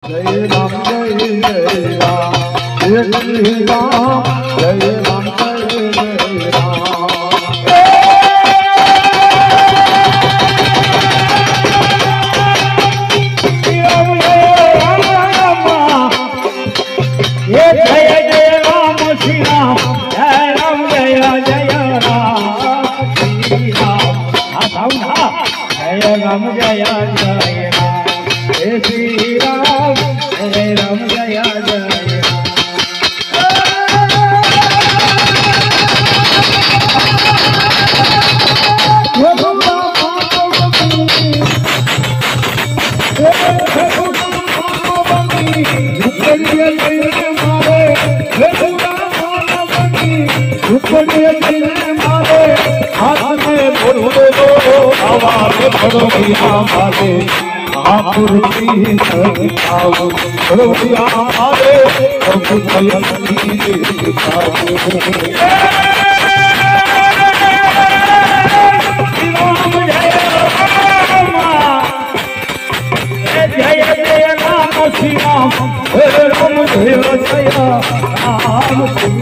जय राम जय राम जय श्री राम जय राम जय राम। ये जय जय राम श्री राम जय राम जय जय राम श्री राम। जय राम जय जय राम जय श्री राम जय राम जय जय जय राम श्री राम जय राम जय जय राम।